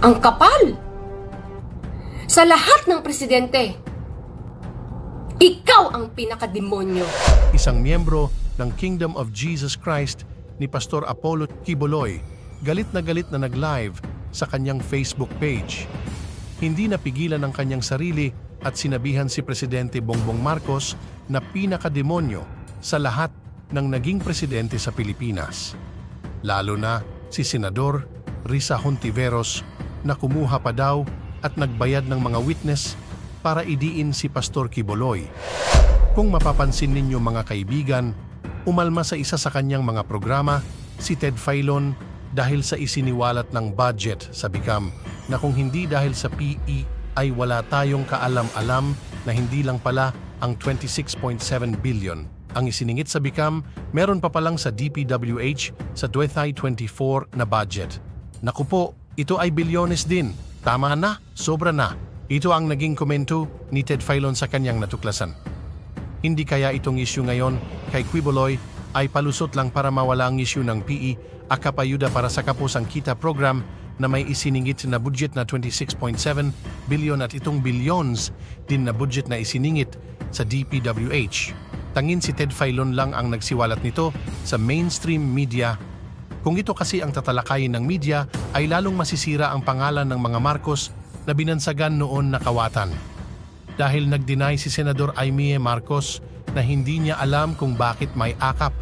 Ang kapal! Sa lahat ng presidente, ikaw ang pinakademonyo. Isang miyembro ng Kingdom of Jesus Christ ni Pastor Apollo Quiboloy, galit na nag-live sa kanyang Facebook page. Hindi napigilan ng kanyang sarili at sinabihan si Presidente Bongbong Marcos na pinakademonyo sa lahat ng naging presidente sa Pilipinas. Lalo na si Senador Risa Hontiveros na kumuha pa daw at nagbayad ng mga witness para idiin si Pastor Quiboloy. Kung mapapansin ninyo mga kaibigan, umalma sa isa sa kanyang mga programa si Ted Filon dahil sa isiniwalat ng budget sa BICAM na kung hindi dahil sa PE ay wala tayong kaalam-alam na hindi lang pala ang 26.7 billion. Ang isiningit sa BICAM, meron pa palang sa DPWH sa 2024 na budget. Naku po, ito ay bilyones din. Tama na, sobra na. Ito ang naging komento ni Ted Filon sa kanyang natuklasan. Hindi kaya itong issue ngayon kay Quiboloy ay palusot lang para mawala ang issue ng PE akapayuda para sa Kapusang Kita program na may isiningit na budget na 26.7 billion at itong billions din na budget na isiningit sa DPWH. Tangin si Ted Filon lang ang nagsiwalat nito sa mainstream media. Kung ito kasi ang tatalakayin ng media ay lalong masisira ang pangalan ng mga Marcos na binansagan noon na kawatan. Dahil nag-deny si Senador Aimee Marcos na hindi niya alam kung bakit may akap.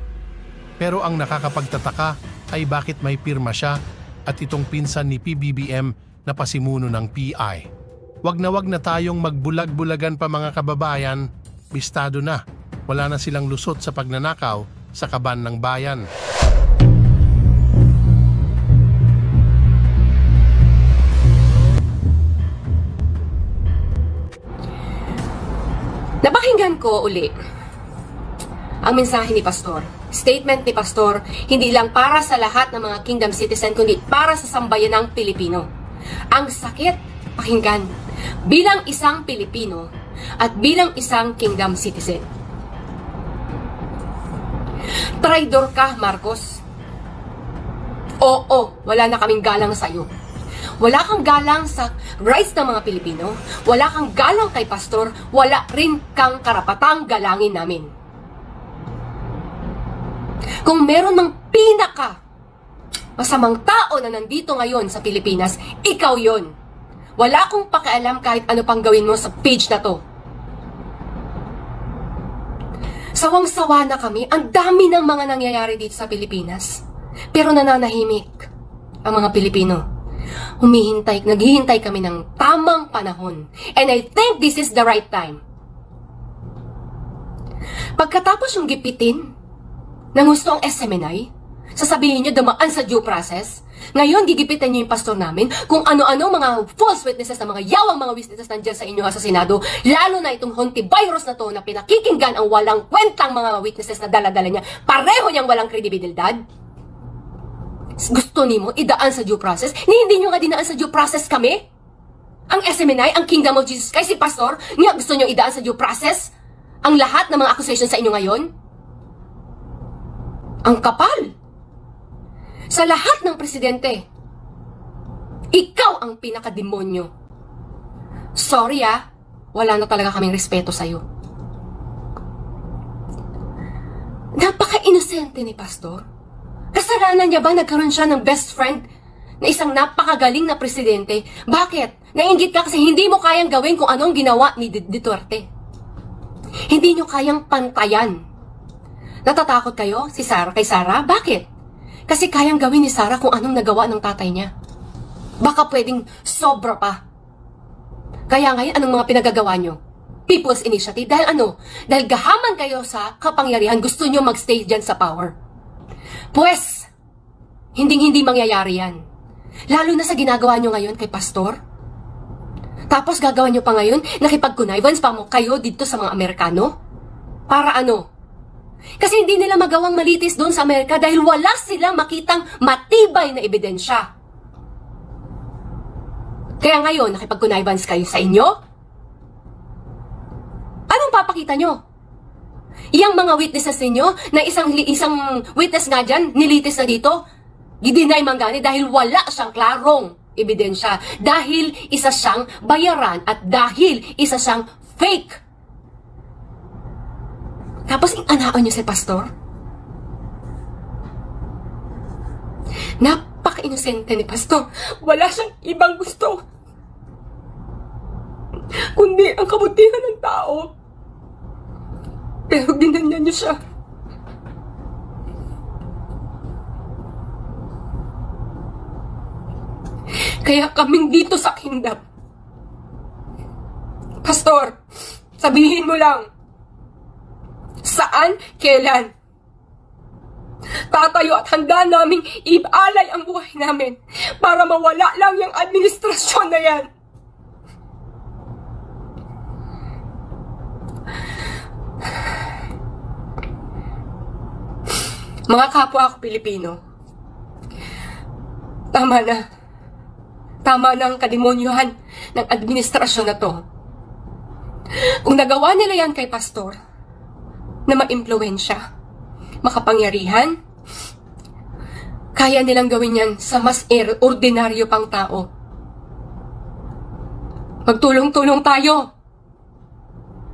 Pero ang nakakapagtataka ay bakit may pirma siya at itong pinsan ni PBBM na pasimuno ng PI. Wag na tayong magbulag-bulagan pa mga kababayan, bistado na. Wala na silang lusot sa pagnanakaw sa kaban ng bayan. Napakinggan ko uli ang mensahe ni Pastor. Statement ni Pastor, hindi lang para sa lahat ng mga kingdom citizen, kundi para sa sambayanang Pilipino. Ang sakit, pakinggan, bilang isang Pilipino at bilang isang kingdom citizen. Traidor ka, Marcos. Oo, wala na kaming galang sa iyo. Wala kang galang sa rights ng mga Pilipino, wala kang galang kay Pastor, wala rin kang karapatang galangin namin. Kung meron ng pinaka masamang tao na nandito ngayon sa Pilipinas, ikaw yon. Wala akong pakialam kahit ano pang gawin mo sa page na to. Sawang-sawa na kami, ang dami ng mga nangyayari dito sa Pilipinas. Pero nananahimik ang mga Pilipino. Naghihintay kami ng tamang panahon. And I think this is the right time. Pagkatapos yung gipitin ng gusto ang SMNI, sasabihin nyo dumaan sa due process, ngayon gigipitin nyo yung pastor namin kung ano-ano mga false witnesses na mga yawang mga witnesses nandyan sa inyo sa Senado, lalo na itong Hontiveros na to na pinakikinggan ang walang kwentang mga witnesses na dala-dala niya, pareho niyang walang kredibilidad. Gusto niyo idaan sa due process? Hindi nyo nga dinaan sa due process kami? Ang SMNI, ang Kingdom of Jesus Christ, si Pastor, nga gusto nyo idaan sa due process? Ang lahat ng mga accusations sa inyo ngayon? Ang kapal! Sa lahat ng presidente, ikaw ang pinakademonyo. Sorry wala na talaga kaming respeto sa'yo. Napaka-inosente ni Pastor. Kasalanan niya ba nagkaroon siya ng best friend na isang napakagaling na presidente? Bakit? Nainggit ka kasi hindi mo kayang gawin kung anong ginawa ni Duterte. Hindi nyo kayang pantayan. Natatakot kayo kay Sarah? Bakit? Kasi kayang gawin ni Sarah kung anong nagawa ng tatay niya. Baka pwedeng sobra pa. Kaya ngayon, anong mga pinagagawa nyo? People's Initiative. Dahil ano? Dahil gahaman kayo sa kapangyarihan, gusto nyo magstay dyan sa power. Pues, hindi mangyayari yan. Lalo na sa ginagawa nyo ngayon kay Pastor. Tapos gagawa nyo pa ngayon, nakipag-connivance pa mo kayo dito sa mga Amerikano? Para ano? Kasi hindi nila magawang malitis doon sa Amerika dahil wala silang makitang matibay na ebidensya. Kaya ngayon, nakipag-connivance kayo sa inyo? Anong papakita nyo? Iyang mga witnesses ninyo, na isang witness nga dyan, nilitis na dito, gidinay manggani dahil wala siyang klarong ebidensya. Dahil isa siyang bayaran at dahil isa siyang fake. Tapos inanaon niyo si pastor? Napaka-inosente ni pastor. Wala siyang ibang gusto kundi ang kabutihan ng tao. Pero ginanyan niyo siya. Kaya kaming dito sa kingdom, pastor, sabihin mo lang, saan, kailan, tatayo at handa naming ibalay ang buhay namin para mawala lang yung administrasyon na yan. Mga kapwa ako Pilipino, tama na. Tama na ang kademonyuhan ng administrasyon na to. Kung nagawa nila yan kay pastor, na ma-impluwensya, makapangyarihan, kaya nilang gawin yan sa mas ordinaryo pang tao. Magtulong-tulong tayo,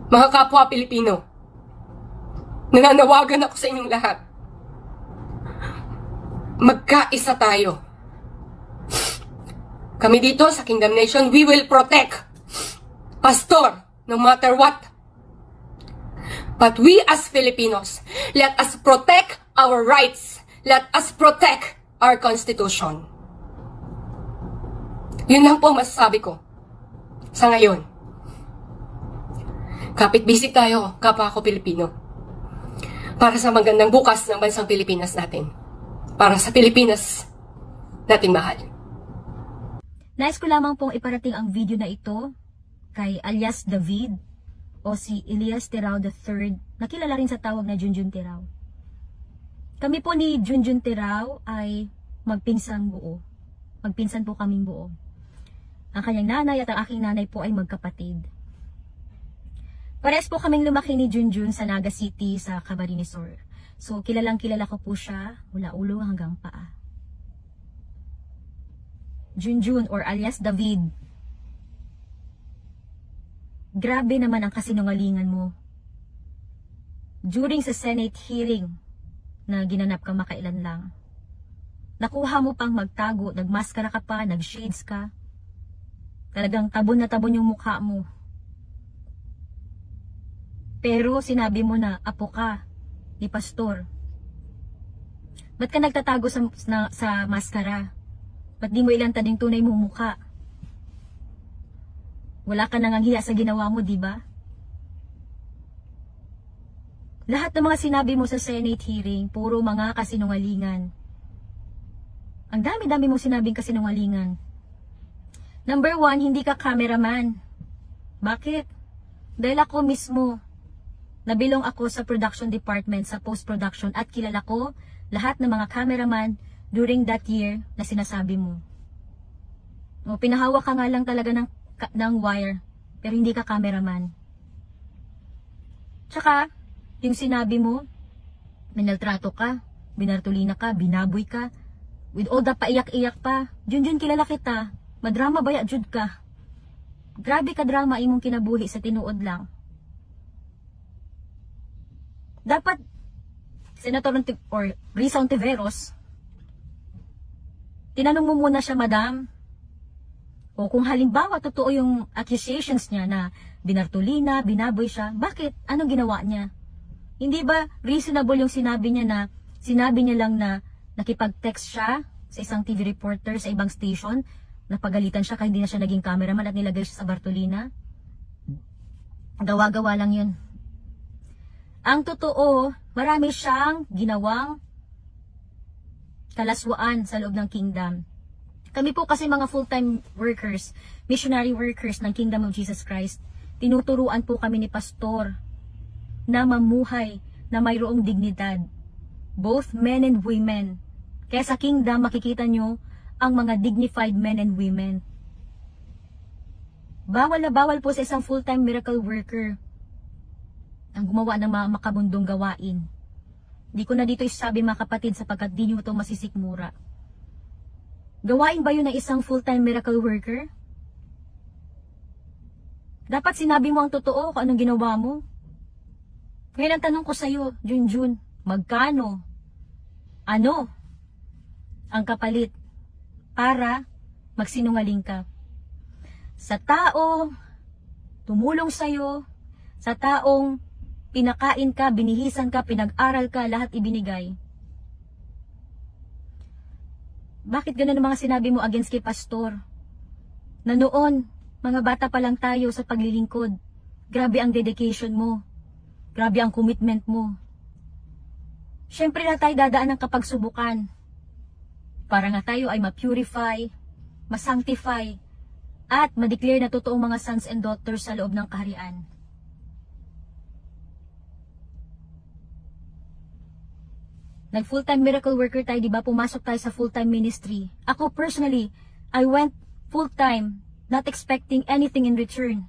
mga kapwa Pilipino. Nananawagan ako sa inyong lahat. Magkaisa tayo. Kami dito sa Kingdom Nation, we will protect pastor no matter what. But we as Filipinos, let us protect our rights. Let us protect our Constitution. Yun lang po masasabi ko sa ngayon. Kapit-bisig tayo, kapwa ko Pilipino. Para sa magandang bukas ng bansang Pilipinas natin. Para sa Pilipinas nating mahal. Nais ko lamang pong iparating ang video na ito kay alias David o si Elias Terao III na kilala rin sa tawag na Junjun Terao. Kami po ni Junjun Terao ay magpinsang buo. Magpinsan po kaming buo. Ang kanyang nanay at ang aking nanay po ay magkapatid. Parehas po kaming lumaki ni Junjun sa Naga City sa Camarines Sur. So kilalang kilala ko po siya mula ulo hanggang paa. Junjun or alias David. Grabe naman ang kasinungalingan mo. During sa Senate hearing na ginanap ka makailan lang, nakuha mo pang magtago, nagmaskara ka pa, nagshades ka. Talagang tabon na tabon yung mukha mo. Pero sinabi mo na apo ka ni pastor. Ba't ka nagtatago sa maskara? Ba't di mo ilantad yung tunay mong mukha? Wala ka nanganghiya sa ginawa mo, di ba? Lahat ng mga sinabi mo sa Senate hearing, puro mga kasinungalingan. Ang dami-dami mong sinabing kasinungalingan. Number 1, hindi ka cameraman. Bakit? Dahil ako mismo, nabilong ako sa production department, sa post-production, at kilala ko lahat ng mga cameraman during that year na sinasabi mo. O, pinahawak ka nga lang talaga ng wire, pero hindi ka cameraman. Tsaka, yung sinabi mo, minaltrato ka, binartulina ka, binaboy ka, with all the paiyak-iyak pa, Junjun kilala kita, madrama baya jud ka. Grabe ka drama imong kinabuhi sa tinuod lang. Dapat, Senator or Risa Ontiveros, tinanong mo muna siya, madam, o kung halimbawa totoo yung accusations niya na binartulina, binaboy siya, bakit? Anong ginawa niya? Hindi ba reasonable yung sinabi niya lang na nakipag-text siya sa isang TV reporter sa ibang station, napagalitan siya kahit hindi na siya naging cameraman at nilagay siya sa Bartolina? Gawa-gawa lang yun. Ang totoo, marami siyang ginawang kalaswaan sa loob ng kingdom. Kami po kasi mga full-time workers, missionary workers ng Kingdom of Jesus Christ, tinuturuan po kami ni pastor na mamuhay na mayroong dignidad. Both men and women. Kaya sa kingdom makikita nyo ang mga dignified men and women. Bawal na bawal po sa isang full-time miracle worker ang gumawa ng mga makabundong gawain. Di ko na dito isabi mga kapatid sapagkat di nyo ito masisikmura. Gawain ba yun ng isang full-time miracle worker? Dapat sinabi mo ang totoo kung anong ginawa mo. Ngayon ang tanong ko sa'yo, Junjun, magkano? Ano ang kapalit para magsinungaling ka? Sa tao, tumulong sa'yo, sa taong pinakain ka, binihisan ka, pinag-aral ka, lahat ibinigay. Bakit ganun ang mga sinabi mo against kay pastor? Na noon, mga bata pa lang tayo sa paglilingkod. Grabe ang dedication mo. Grabe ang commitment mo. Siyempre na tayo dadaan ng kapagsubukan. Para nga tayo ay ma-purify, ma-sanctify, at ma-declare na totoong mga sons and daughters sa loob ng kaharian. Nag-full-time miracle worker tayo, di ba? Pumasok tayo sa full-time ministry. Ako personally, I went full-time, not expecting anything in return.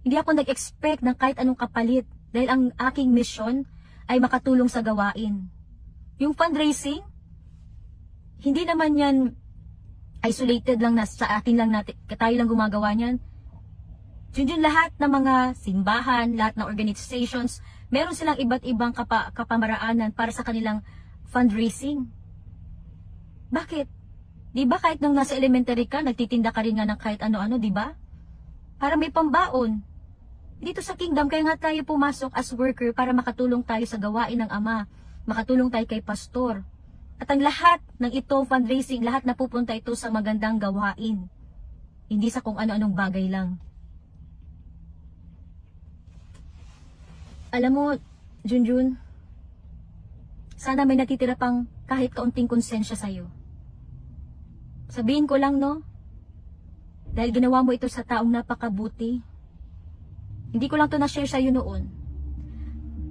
Hindi ako nag-expect ng kahit anong kapalit dahil ang aking mission ay makatulong sa gawain. Yung fundraising, hindi naman yan isolated lang na sa atin lang natin, tayo lang gumagawa niyan. Yun lahat ng mga simbahan, lahat ng organizations, meron silang iba't ibang kapamaraanan para sa kanilang fundraising. Bakit? Di ba kahit nung nasa elementary ka, nagtitinda ka rin nga ng kahit ano-ano, di ba? Para may pambaon. Dito sa kingdom, kaya nga tayo pumasok as worker para makatulong tayo sa gawain ng Ama. Makatulong tayo kay pastor. At ang lahat ng ito, fundraising, lahat na pupunta ito sa magandang gawain. Hindi sa kung ano-anong bagay lang. Alam mo, Junjun, sana may natitira pang kahit kaunting konsensya sa'yo. Sabihin ko lang, no? Dahil ginawa mo ito sa taong napakabuti. Hindi ko lang ito na-share sa'yo noon.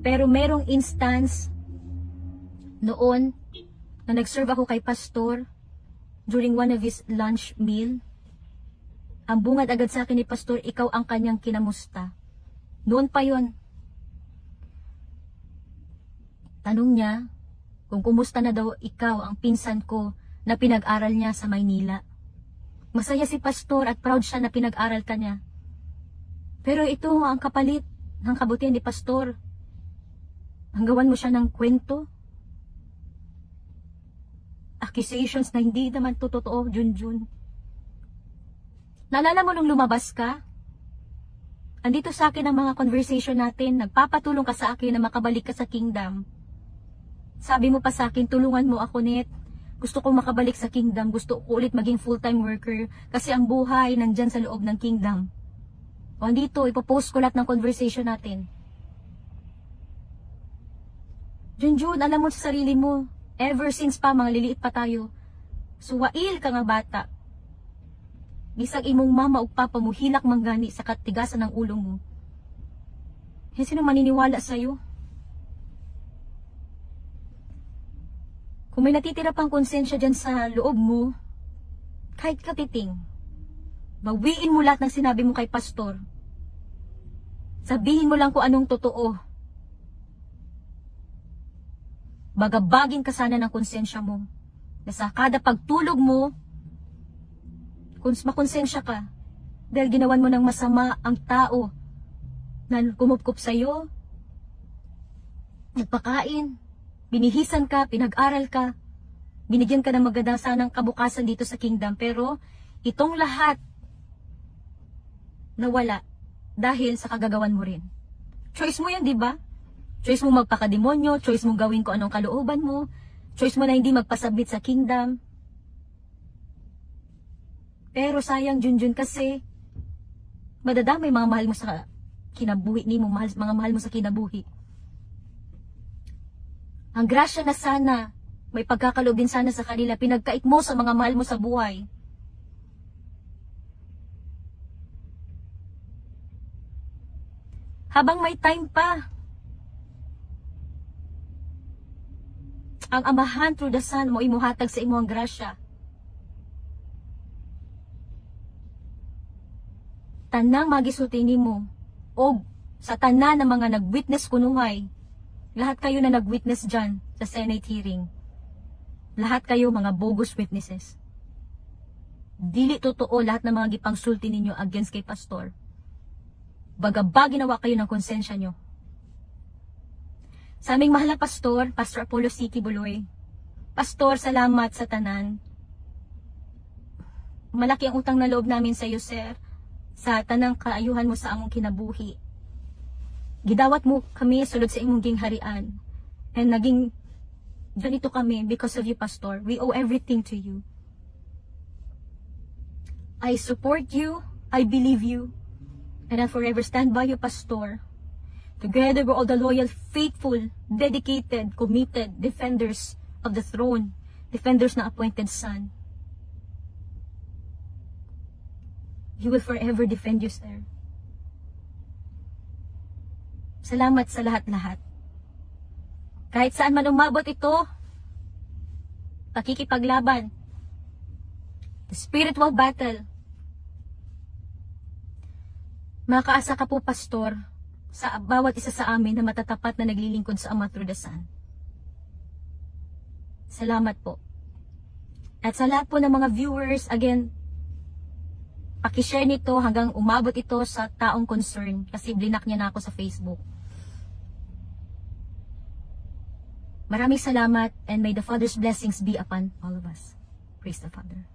Pero merong instance noon na nag-serve ako kay pastor during one of his lunch meal. Ang bungad agad sa akin ni pastor, ikaw ang kanyang kinamusta. Noon pa yon. Tanong niya kung kumusta na daw ikaw ang pinsan ko na pinag-aral niya sa Maynila. Masaya si pastor at proud siya na pinag-aral ka niya. Pero ito ang kapalit ng kabutihan ni pastor. Hanggawan mo siya ng kwento. Accusations na hindi naman totoo, Junjun. Naalala mo nung lumabas ka? Andito sa akin ang mga conversation natin. Nagpapatulong ka sa akin na makabalik ka sa kingdom. Sabi mo pa sa akin, tulungan mo ako, Net. Gusto ko makabalik sa kingdom. Gusto ko ulit maging full-time worker. Kasi ang buhay nandyan sa loob ng kingdom. O andito, ipopost ko lahat ng conversation natin. Junjun, alam mo sa sarili mo, ever since pa, mga liliit pa tayo, suwail ka nga bata. Bisag imong mama o papa mo, hilak manggani sa katigasan ng ulo mo. Sino maniniwala sa'yo? Kung may natitira pang konsensya dyan sa loob mo, kahit katiting, bawiin mo lahat ng sinabi mo kay pastor. Sabihin mo lang kung anong totoo. Bagabagin ka sana ng konsensya mo. Na sa kada pagtulog mo, kung makonsensya ka, dahil ginawan mo ng masama ang tao na kumupkup sa'yo, nagpakain, binihisan ka, pinag-aral ka, binigyan ka ng maganda sanang kabukasan dito sa kingdom, pero itong lahat nawala dahil sa kagagawan mo rin. Choice mo yan, di ba? Choice mo magpakademonyo, choice mo gawin ko anong kalooban mo, choice mo na hindi magpasabit sa kingdom. Pero sayang, Junjun, kasi madadamay mga mahal mo sa kinabuhi ni mo, mga mahal mo sa kinabuhi. Ang grasya na sana, may pagkakaloob din sana sa kanila, pinagkait mo sa mga mahal mo sa buhay. Habang may time pa, ang Amahan through the Son mo imuhatag sa imo ang grasya. Tanang magisulti nimo o sa tanan ng mga nag-witness kunuhay. Lahat kayo na nag-witness dyan sa Senate hearing. Lahat kayo mga bogus witnesses. dili totoo lahat ng mga gipangsulti ninyo against kay pastor. Bagaba ginawa kayo ng konsensya nyo. Sa aming mahal na pastor, Pastor Apollo C. Kibuloy, Pastor, salamat sa tanan. Malaki ang utang na loob namin sa iyo, sir, sa tanang kaayuhan mo sa among kinabuhi. Gidawat mo kami sulod sa imong gingharian. And naging ganito kami because of you, Pastor. We owe everything to you. I support you, I believe you, and I forever stand by you, Pastor. Together with all the loyal, faithful, dedicated, committed defenders of the throne, defenders ng appointed Son. He will forever defend you, sir. Salamat sa lahat-lahat. Kahit saan man umabot ito, pakikipaglaban. The spiritual battle. Makaasa ka po, Pastor, sa bawat isa sa amin na matatapat na naglilingkod sa Ama through the Son. Salamat po. At sa lahat po ng mga viewers, again, pakishare nito hanggang umabot ito sa taong concern kasi blinak niya na ako sa Facebook. Maraming salamat and may the Father's blessings be upon all of us. Praise the Father.